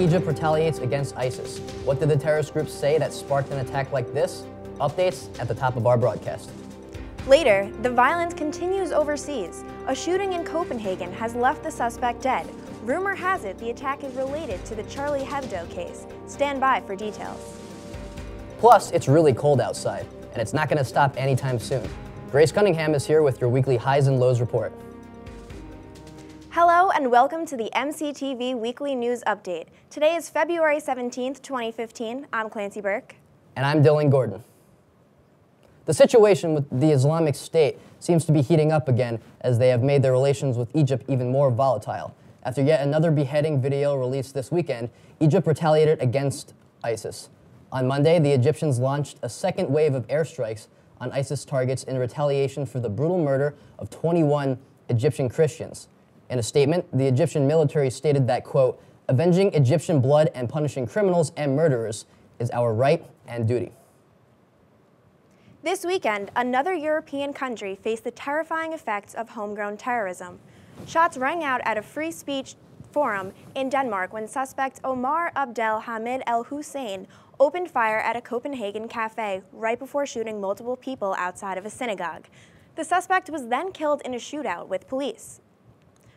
Egypt retaliates against ISIS. What did the terrorist group say that sparked an attack like this? Updates at the top of our broadcast. Later, the violence continues overseas. A shooting in Copenhagen has left the suspect dead. Rumor has it the attack is related to the Charlie Hebdo case. Stand by for details. Plus, it's really cold outside, and it's not going to stop anytime soon. Grace Cunningham is here with your weekly highs and lows report. Hello and welcome to the MCTV Weekly News Update. Today is February 17th, 2015. I'm Clancy Burke. And I'm Dylan Gordon. The situation with the Islamic State seems to be heating up again as they have made their relations with Egypt even more volatile. After yet another beheading video released this weekend, Egypt retaliated against ISIS. On Monday, the Egyptians launched a second wave of airstrikes on ISIS targets in retaliation for the brutal murder of 21 Egyptian Christians. In a statement, the Egyptian military stated that, quote, "Avenging Egyptian blood and punishing criminals and murderers is our right and duty." This weekend, another European country faced the terrifying effects of homegrown terrorism. Shots rang out at a free speech forum in Denmark when suspect Omar Abdel Hamid El Hussein opened fire at a Copenhagen cafe right before shooting multiple people outside of a synagogue. The suspect was then killed in a shootout with police.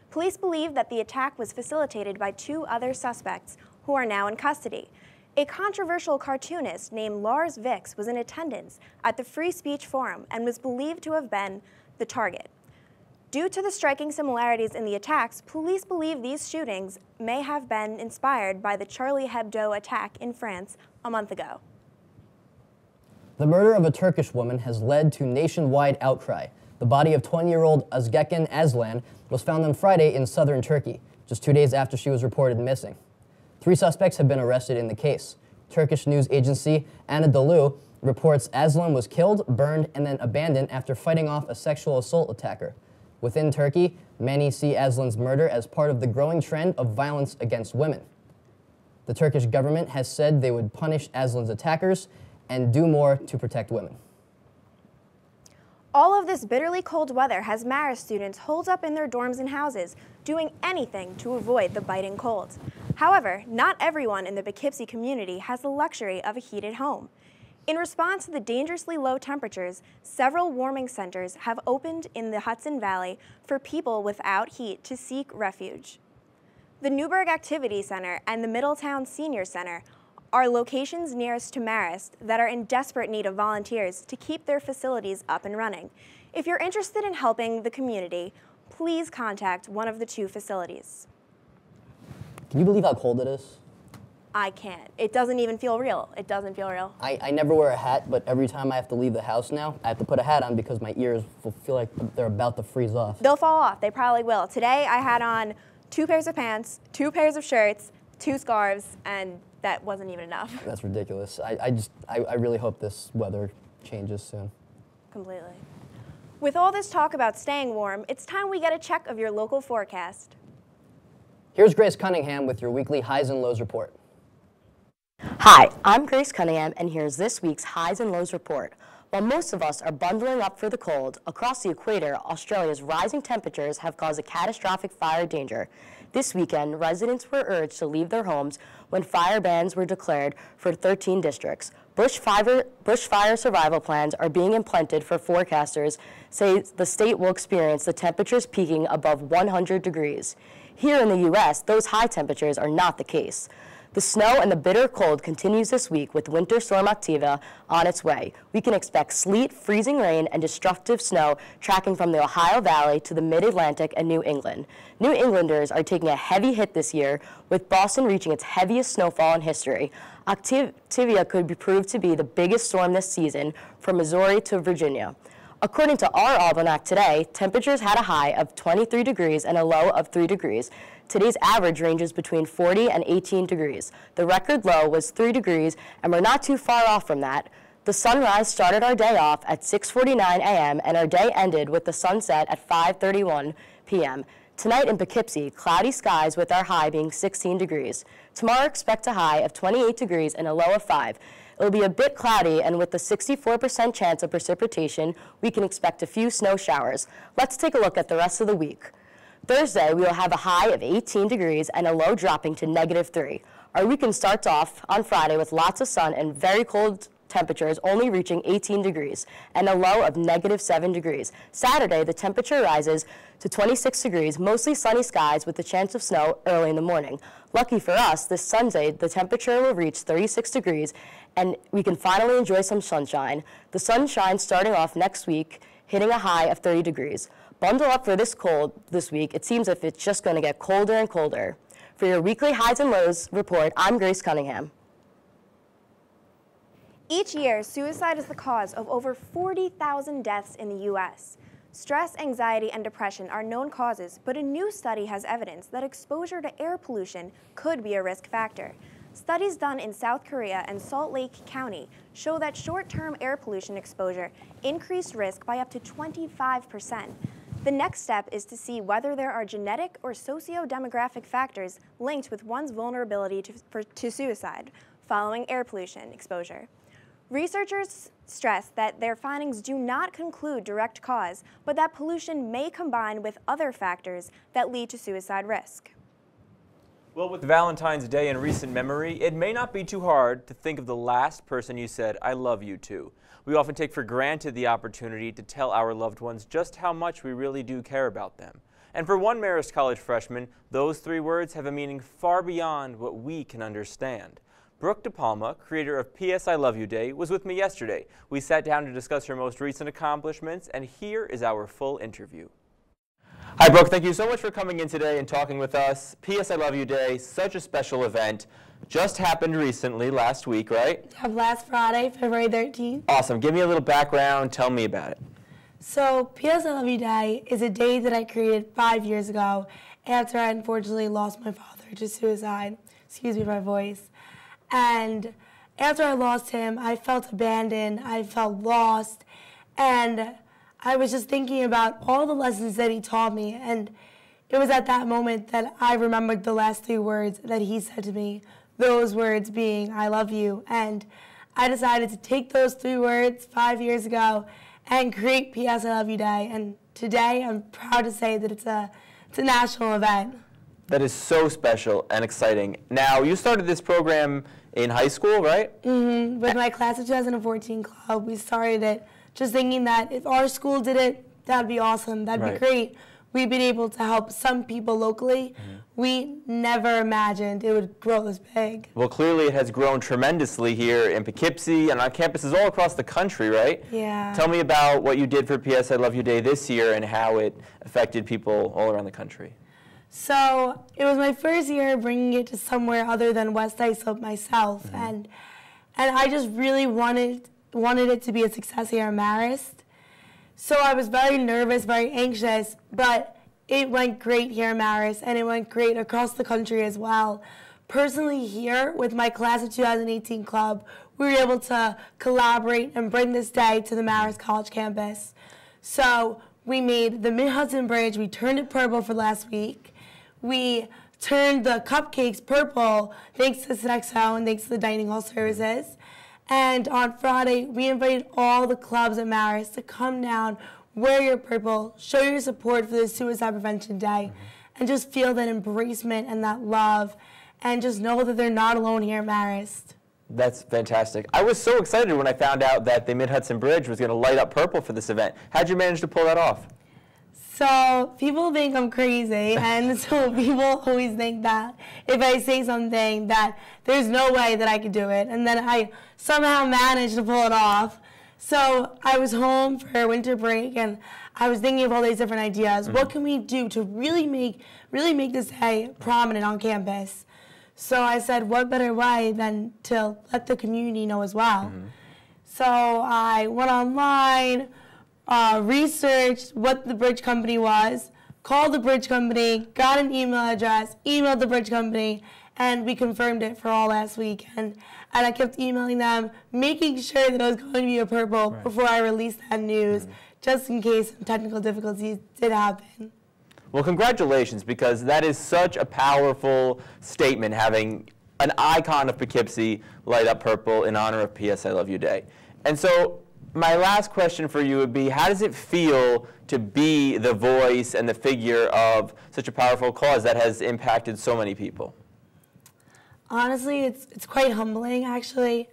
Police believe that the attack was facilitated by two other suspects who are now in custody. A controversial cartoonist named Lars Vix was in attendance at the Free Speech Forum and was believed to have been the target. Due to the striking similarities in the attacks, police believe these shootings may have been inspired by the Charlie Hebdo attack in France a month ago. The murder of a Turkish woman has led to nationwide outcry. The body of 20-year-old Özgeken Aslan was found on Friday in southern Turkey, just 2 days after she was reported missing. 3 suspects have been arrested in the case. Turkish news agency Anadolu reports Aslan was killed, burned, and then abandoned after fighting off a sexual assault attacker. Within Turkey, many see Aslan's murder as part of the growing trend of violence against women. The Turkish government has said they would punish Aslan's attackers and do more to protect women. All of this bitterly cold weather has Marist students holed up in their dorms and houses, doing anything to avoid the biting cold. However, not everyone in the Poughkeepsie community has the luxury of a heated home. In response to the dangerously low temperatures, several warming centers have opened in the Hudson Valley for people without heat to seek refuge. The Newburgh Activity Center and the Middletown Senior Center are locations nearest to Marist that are in desperate need of volunteers to keep their facilities up and running. If you're interested in helping the community, please contact one of the 2 facilities. Can you believe how cold it is? I can't. It doesn't even feel real. It doesn't feel real. I never wear a hat, but every time I have to leave the house now, I have to put a hat on because my ears feel like they're about to freeze off. They'll fall off. They probably will. Today I had on 2 pairs of pants, 2 pairs of shirts, 2 scarves, and that wasn't even enough. That's ridiculous. I really hope this weather changes soon. Completely. With all this talk about staying warm, it's time we get a check of your local forecast. Here's Grace Cunningham with your weekly highs and lows report. Hi, I'm Grace Cunningham, and here's this week's highs and lows report. While most of us are bundling up for the cold, across the equator, Australia's rising temperatures have caused a catastrophic fire danger. This weekend, residents were urged to leave their homes when fire bans were declared for 13 districts. Bushfire survival plans are being implemented for forecasters say the state will experience the temperatures peaking above 100 degrees. Here in the U.S., those high temperatures are not the case. The snow and the bitter cold continues this week with Winter Storm Activa on its way. We can expect sleet, freezing rain, and destructive snow tracking from the Ohio Valley to the Mid-Atlantic and New England. New Englanders are taking a heavy hit this year, with Boston reaching its heaviest snowfall in history. Activia could be proved to be the biggest storm this season from Missouri to Virginia. According to our Almanac today, temperatures had a high of 23 degrees and a low of 3 degrees. Today's average ranges between 40 and 18 degrees. The record low was 3 degrees, and we're not too far off from that. The sunrise started our day off at 6:49 a.m., and our day ended with the sunset at 5:31 p.m. Tonight in Poughkeepsie, cloudy skies with our high being 16 degrees. Tomorrow expect a high of 28 degrees and a low of 5. It'll be a bit cloudy, and with the 64% chance of precipitation, we can expect a few snow showers. Let's take a look at the rest of the week. Thursday, we will have a high of 18 degrees and a low dropping to -3. Our weekend starts off on Friday with lots of sun and very cold temperatures only reaching 18 degrees and a low of -7 degrees. Saturday, the temperature rises to 26 degrees, mostly sunny skies with a chance of snow early in the morning. Lucky for us, this Sunday, the temperature will reach 36 degrees and we can finally enjoy some sunshine. The sunshine starting off next week, hitting a high of 30 degrees. Bundle up for this cold this week. It seems as if it's just going to get colder and colder. For your weekly highs and lows report, I'm Grace Cunningham. Each year, suicide is the cause of over 40,000 deaths in the U.S. Stress, anxiety, and depression are known causes, but a new study has evidence that exposure to air pollution could be a risk factor. Studies done in South Korea and Salt Lake County show that short-term air pollution exposure increased risk by up to 25%. The next step is to see whether there are genetic or socio-demographic factors linked with one's vulnerability to suicide following air pollution exposure. Researchers stress that their findings do not conclude direct cause, but that pollution may combine with other factors that lead to suicide risk. Well, with Valentine's Day in recent memory, it may not be too hard to think of the last person you said, "I love you" to. We often take for granted the opportunity to tell our loved ones just how much we really do care about them. And for one Marist College freshman, those 3 words have a meaning far beyond what we can understand. Brooke DePalma, creator of P.S. I Love You Day, was with me yesterday. We sat down to discuss her most recent accomplishments, and here is our full interview. Hi, Brooke. Thank you so much for coming in today and talking with us. P.S. I Love You Day, such a special event. Just happened recently, last week, right? Last Friday, February 13th. Awesome. Give me a little background. Tell me about it. So, P.S. I Love You Day is a day that I created 5 years ago after I unfortunately lost my father to suicide. Excuse me, my voice. And after I lost him, I felt abandoned, I felt lost, and I was just thinking about all the lessons that he taught me, and it was at that moment that I remembered the last 3 words that he said to me, those words being, "I love you," and I decided to take those 3 words 5 years ago and create P.S. I Love You Day, and today I'm proud to say that it's a national event. That is so special and exciting. Now, you started this program in high school, right? Mm-hmm. With my class of 2014 club, we started it just thinking that if our school did it, that'd be awesome. That'd be great. We've been able to help some people locally. We never imagined it would grow this big. Well, clearly it has grown tremendously here in Poughkeepsie and on campuses all across the country, right? Yeah. Tell me about what you did for P.S. I Love You Day this year and how it affected people all around the country. So it was my first year bringing it to somewhere other than West Islip myself, and I just really wanted it to be a success here in Marist. So I was very nervous, very anxious, but it went great here in Marist, and it went great across the country as well. Personally here, with my class of 2018 club, we were able to collaborate and bring this day to the Marist College campus. So we made the Mid-Hudson Bridge, we turned it purple for last week. We turned the cupcakes purple thanks to Sodexo and thanks to the dining hall services. And on Friday, we invited all the clubs at Marist to come down, wear your purple, show your support for the Suicide Prevention Day, and just feel that embracement and that love, and just know that they're not alone here at Marist. That's fantastic. I was so excited when I found out that the Mid-Hudson Bridge was going to light up purple for this event. How'd you manage to pull that off? So people think I'm crazy, and so people always think that if I say something that there's no way that I could do it, and then I somehow managed to pull it off. So I was home for winter break, and I was thinking of all these different ideas. What can we do to really make this day prominent on campus? So I said, what better way than to let the community know as well? So I went online, researched what the bridge company was, called the bridge company, got an email address, emailed the bridge company, and we confirmed it for all last weekend. And I kept emailing them, making sure that it was going to be a purple before I released that news, just in case some technical difficulties did happen. Well, congratulations, because that is such a powerful statement, having an icon of Poughkeepsie light up purple in honor of P.S. I Love You Day. And so My last question for you would be, how does it feel to be the voice and the figure of such a powerful cause that has impacted so many people? Honestly, it's quite humbling, actually.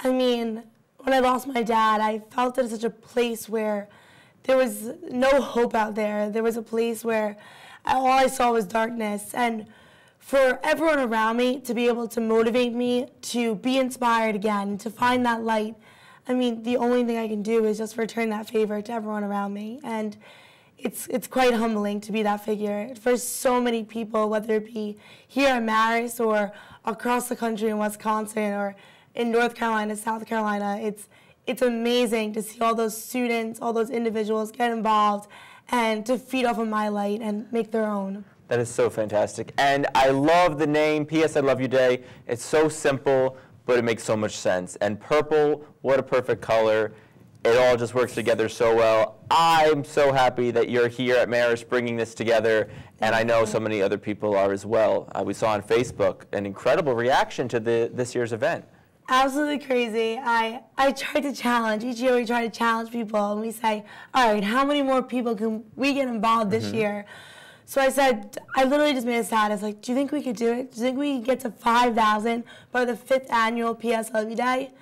I mean, when I lost my dad, I felt at such a place where there was no hope out there. There was a place where all I saw was darkness. And for everyone around me to be able to motivate me to be inspired again, to find that light, I mean, the only thing I can do is just return that favor to everyone around me. And it's quite humbling to be that figure for so many people, whether it be here in Marist or across the country in Wisconsin or in North Carolina, South Carolina. It's amazing to see all those students, all those individuals get involved and to feed off of my light and make their own. That is so fantastic. And I love the name, P.S. I Love You Day. It's so simple, but it makes so much sense. And purple, what a perfect color. It all just works together so well. I'm so happy that you're here at Marist bringing this together, and I know so many other people are as well. We saw on Facebook an incredible reaction to this year's event. Absolutely crazy. I try to challenge. Each year we try to challenge people, and we say, all right, how many more people can we get involved this year? So I said, I literally just made a status, like, do you think we could do it? Do you think we could get to 5,000 by the 5th annual PS Love You Day?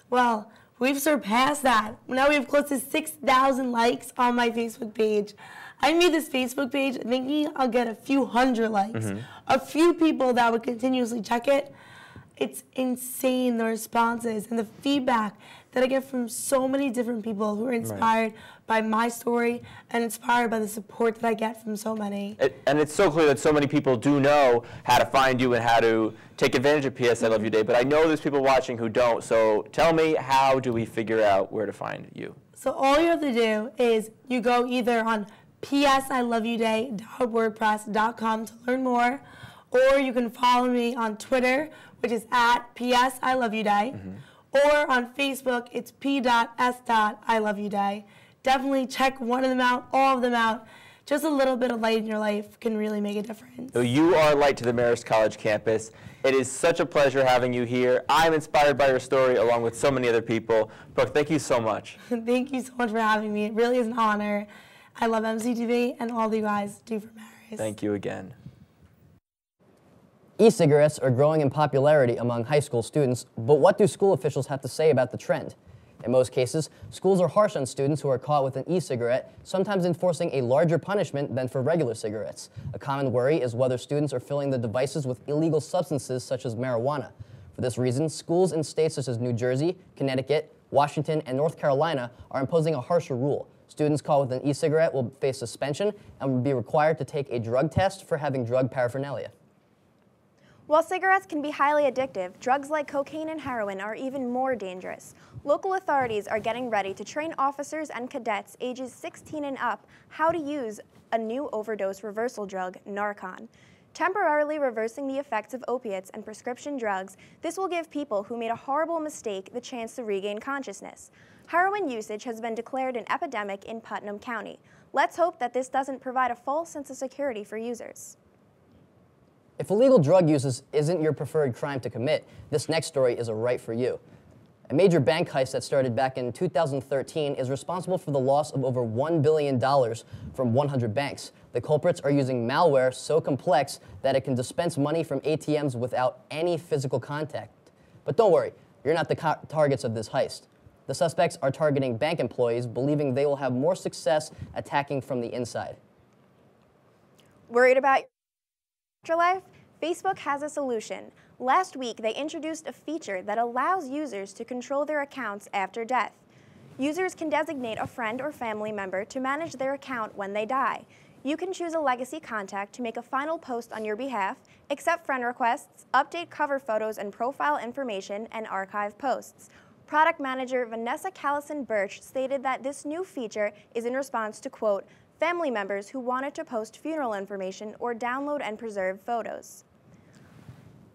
Well, we've surpassed that. Now we have close to 6,000 likes on my Facebook page. I made this Facebook page thinking I'll get a few hundred likes. A few people that would continuously check it. It's insane, the responses and the feedback that I get from so many different people who are inspired by my story and inspired by the support that I get from so many. And it's so clear that so many people do know how to find you and how to take advantage of PS I Love You Day, but I know there's people watching who don't, so tell me, how do we figure out where to find you? So all you have to do is you go either on psiloveyouday.wordpress.com to learn more, or you can follow me on Twitter, which is at @PSILoveYouDay, or on Facebook, it's p.s.ILoveYouDay. Definitely check one of them out, all of them out. Just a little bit of light in your life can really make a difference. So you are a light to the Marist College campus. It is such a pleasure having you here. I'm inspired by your story along with so many other people. Brooke, thank you so much. Thank you so much for having me. It really is an honor. I love MCTV and all you guys do for Marist. Thank you again. E-cigarettes are growing in popularity among high school students, but what do school officials have to say about the trend? In most cases, schools are harsh on students who are caught with an e-cigarette, sometimes enforcing a larger punishment than for regular cigarettes. A common worry is whether students are filling the devices with illegal substances such as marijuana. For this reason, schools in states such as New Jersey, Connecticut, Washington, and North Carolina are imposing a harsher rule. Students caught with an e-cigarette will face suspension and will be required to take a drug test for having drug paraphernalia. While cigarettes can be highly addictive, drugs like cocaine and heroin are even more dangerous. Local authorities are getting ready to train officers and cadets ages 16 and up how to use a new overdose reversal drug, Narcan. Temporarily reversing the effects of opiates and prescription drugs, this will give people who made a horrible mistake the chance to regain consciousness. Heroin usage has been declared an epidemic in Putnam County. Let's hope that this doesn't provide a false sense of security for users. If illegal drug use isn't your preferred crime to commit, this next story is a right for you. A major bank heist that started back in 2013 is responsible for the loss of over $1 billion from 100 banks. The culprits are using malware so complex that it can dispense money from ATMs without any physical contact. But don't worry, you're not the targets of this heist. The suspects are targeting bank employees, believing they will have more success attacking from the inside. Worried about your afterlife? Facebook has a solution. Last week, they introduced a feature that allows users to control their accounts after death. Users can designate a friend or family member to manage their account when they die. You can choose a legacy contact to make a final post on your behalf, accept friend requests, update cover photos and profile information, and archive posts. Product manager Vanessa Callison-Birch stated that this new feature is in response to, quote, family members who wanted to post funeral information or download and preserve photos.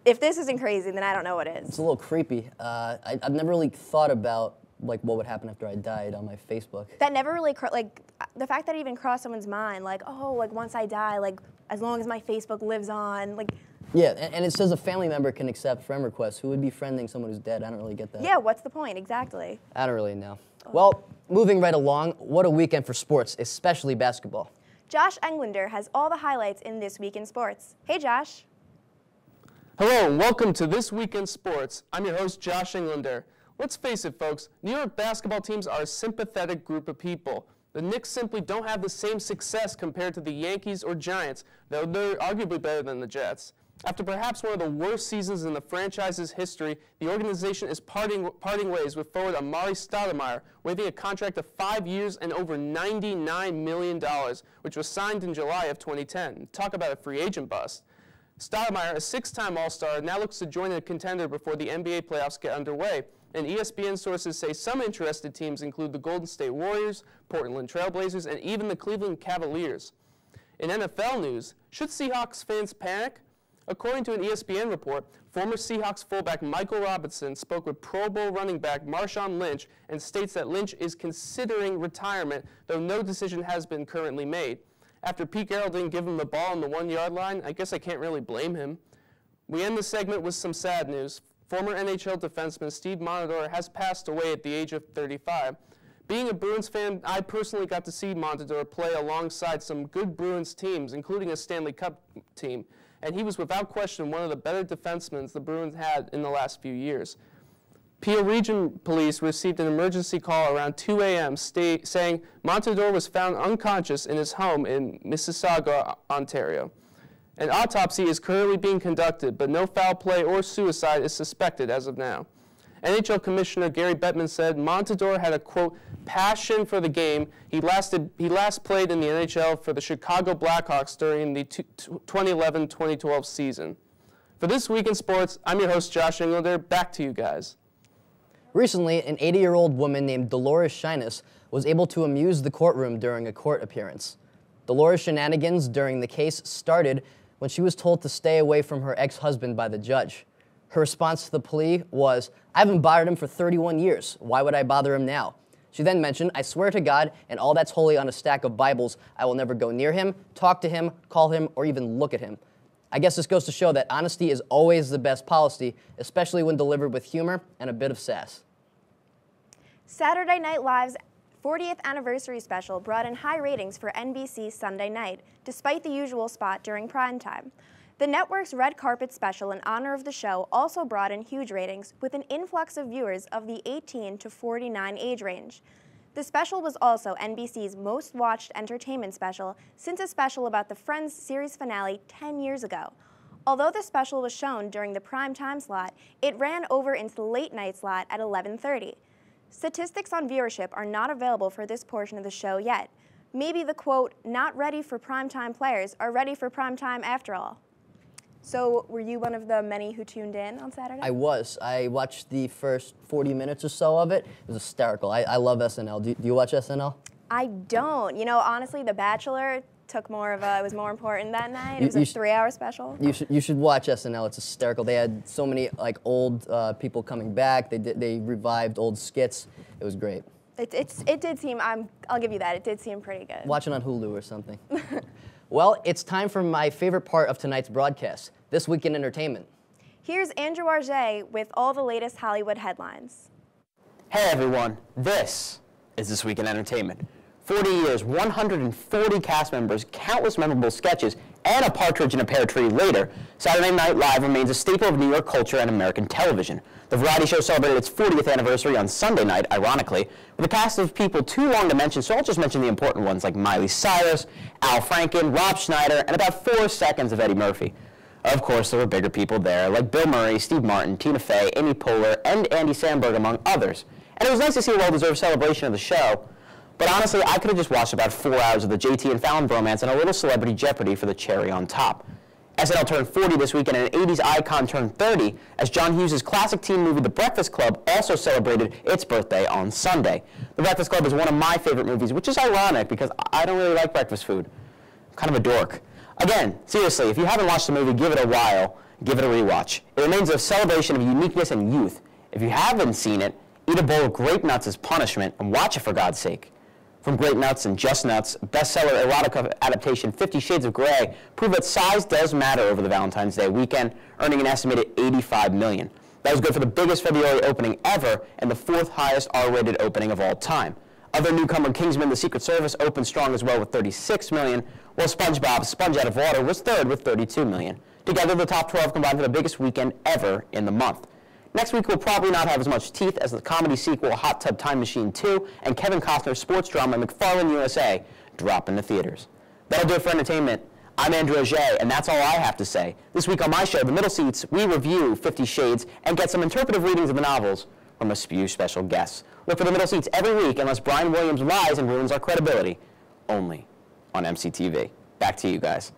If this isn't crazy, then I don't know what is. It's a little creepy. I've never really thought about like what would happen after I died on my Facebook. That never really, like, the fact that it even crossed someone's mind, like, oh, like once I die, like as long as my Facebook lives on, like, Yeah, and it says a family member can accept friend requests. Who would be friending someone who's dead? I don't really get that. Yeah, what's the point, exactly? I don't really know. Well, moving right along, what a weekend for sports, especially basketball. Josh Englander has all the highlights in This Week in Sports. Hey, Josh. Hello and welcome to This Week in Sports. I'm your host, Josh Englander. Let's face it, folks, New York basketball teams are a sympathetic group of people. The Knicks simply don't have the same success compared to the Yankees or Giants, though they're arguably better than the Jets. After perhaps one of the worst seasons in the franchise's history, the organization is parting ways with forward Amari Stoudemire, waiving a contract of 5 years and over $99 million, which was signed in July of 2010. Talk about a free agent bust. Stoudemire, a 6-time All-Star, now looks to join a contender before the NBA playoffs get underway. And ESPN sources say some interested teams include the Golden State Warriors, Portland Trail Blazers, and even the Cleveland Cavaliers. In NFL news, should Seahawks fans panic? According to an ESPN report, former Seahawks fullback Michael Robinson spoke with Pro Bowl running back Marshawn Lynch and states that Lynch is considering retirement, though no decision has been currently made. After Pete Carroll didn't give him the ball on the 1-yard line, I guess I can't really blame him. We end the segment with some sad news. Former NHL defenseman Steve Montador has passed away at the age of 35. Being a Bruins fan, I personally got to see Montador play alongside some good Bruins teams, including a Stanley Cup team. And he was without question one of the better defensemen the Bruins had in the last few years. Peel Region Police received an emergency call around 2 a.m. saying Montador was found unconscious in his home in Mississauga, Ontario. An autopsy is currently being conducted, but no foul play or suicide is suspected as of now. NHL Commissioner Gary Bettman said Montador had a, quote, passion for the game. He last played in the NHL for the Chicago Blackhawks during the 2011-2012 season. For This Week in Sports, I'm your host, Josh Englander. Back to you guys. Recently, an 80-year-old woman named Dolores Shinus was able to amuse the courtroom during a court appearance. Dolores' shenanigans during the case started when she was told to stay away from her ex-husband by the judge. Her response to the plea was, "I haven't bothered him for 31 years. Why would I bother him now?" She then mentioned, "I swear to God and all that's holy on a stack of Bibles, I will never go near him, talk to him, call him, or even look at him." I guess this goes to show that honesty is always the best policy, especially when delivered with humor and a bit of sass. Saturday Night Live's 40th anniversary special brought in high ratings for NBC's Sunday night, despite the usual spot during prime time. The network's red carpet special in honor of the show also brought in huge ratings, with an influx of viewers of the 18 to 49 age range. The special was also NBC's most watched entertainment special since a special about the Friends series finale 10 years ago. Although the special was shown during the prime time slot, it ran over into the late night slot at 11:30. Statistics on viewership are not available for this portion of the show yet. Maybe the, quote, not ready for primetime players are ready for primetime after all. So were you one of the many who tuned in on Saturday? I was. I watched the first 40 minutes or so of it. It was hysterical. I love SNL. Do you watch SNL? I don't. You know, honestly, The Bachelor took more of a, it was more important that night. It was a 3-hour special. You should watch SNL. It's hysterical. They had so many like old people coming back. They revived old skits. It was great. It did seem, I'll give you that, it did seem pretty good. Watch it on Hulu or something. Well, it's time for my favorite part of tonight's broadcast, This Week in Entertainment. Here's Andrew Arge with all the latest Hollywood headlines. Hey everyone, this is This Week in Entertainment. 40 years, 140 cast members, countless memorable sketches, and a partridge in a pear tree later, Saturday Night Live remains a staple of New York culture and American television. The variety show celebrated its 40th anniversary on Sunday night, ironically, with a cast of people too long to mention, so I'll just mention the important ones like Miley Cyrus, Al Franken, Rob Schneider, and about 4 seconds of Eddie Murphy. Of course, there were bigger people there, like Bill Murray, Steve Martin, Tina Fey, Amy Poehler, and Andy Samberg, among others. And it was nice to see a well-deserved celebration of the show. But honestly, I could have just watched about 4 hours of the JT and Fallon bromance and a little Celebrity Jeopardy for the cherry on top. SNL turned 40 this week, and an 80s icon turned 30, as John Hughes' classic teen movie The Breakfast Club also celebrated its birthday on Sunday. The Breakfast Club is one of my favorite movies, which is ironic because I don't really like breakfast food. I'm kind of a dork. Again, seriously, if you haven't watched the movie, give it a while, give it a rewatch. It remains a celebration of uniqueness and youth. If you haven't seen it, eat a bowl of grape nuts as punishment and watch it for God's sake. From Great Nuts and Just Nuts, bestseller erotica adaptation 50 Shades of Grey proved that size does matter over the Valentine's Day weekend, earning an estimated $85 million. That was good for the biggest February opening ever and the 4th highest R-rated opening of all time. Other newcomer Kingsman: The Secret Service opened strong as well with $36 million, while SpongeBob: Sponge Out of Water was 3rd with $32 million. Together, the top 12 combined for the biggest weekend ever in the month. Next week will probably not have as much teeth as the comedy sequel Hot Tub Time Machine 2 and Kevin Costner's sports drama McFarlane USA drop into theaters. That'll do it for entertainment. I'm Andrew Auger, and that's all I have to say. This week on my show, The Middle Seats, we review 50 Shades and get some interpretive readings of the novels from a few special guests. Look for The Middle Seats every week unless Brian Williams lies and ruins our credibility, only on MCTV. Back to you guys.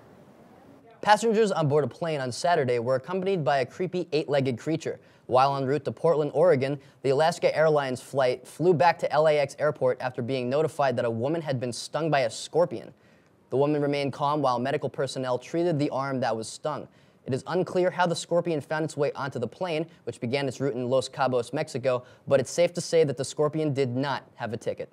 Passengers on board a plane on Saturday were accompanied by a creepy 8-legged creature. While en route to Portland, Oregon, the Alaska Airlines flight flew back to LAX airport after being notified that a woman had been stung by a scorpion. The woman remained calm while medical personnel treated the arm that was stung. It is unclear how the scorpion found its way onto the plane, which began its route in Los Cabos, Mexico, but it's safe to say that the scorpion did not have a ticket.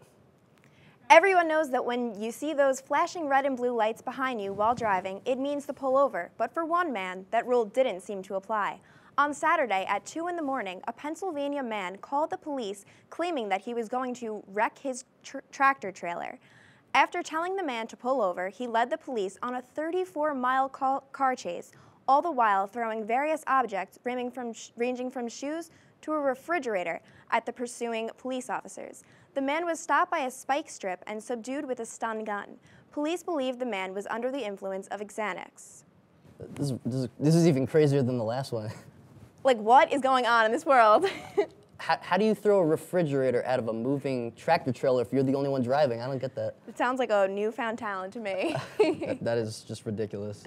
Everyone knows that when you see those flashing red and blue lights behind you while driving, it means to pull over. But for one man, that rule didn't seem to apply. On Saturday at 2 in the morning, a Pennsylvania man called the police claiming that he was going to wreck his tractor trailer. After telling the man to pull over, he led the police on a 34-mile car chase, all the while throwing various objects ranging from shoes to a refrigerator at the pursuing police officers. The man was stopped by a spike strip and subdued with a stun gun. Police believe the man was under the influence of Xanax. This is even crazier than the last one. Like, what is going on in this world? How do you throw a refrigerator out of a moving tractor trailer if you're the only one driving? I don't get that. It sounds like a newfound talent to me. that is just ridiculous.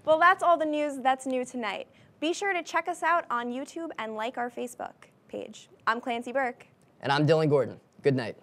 Well, that's all the news that's new tonight. Be sure to check us out on YouTube and like our Facebook page. I'm Clancy Burke. And I'm Dylan Gordon. Good night.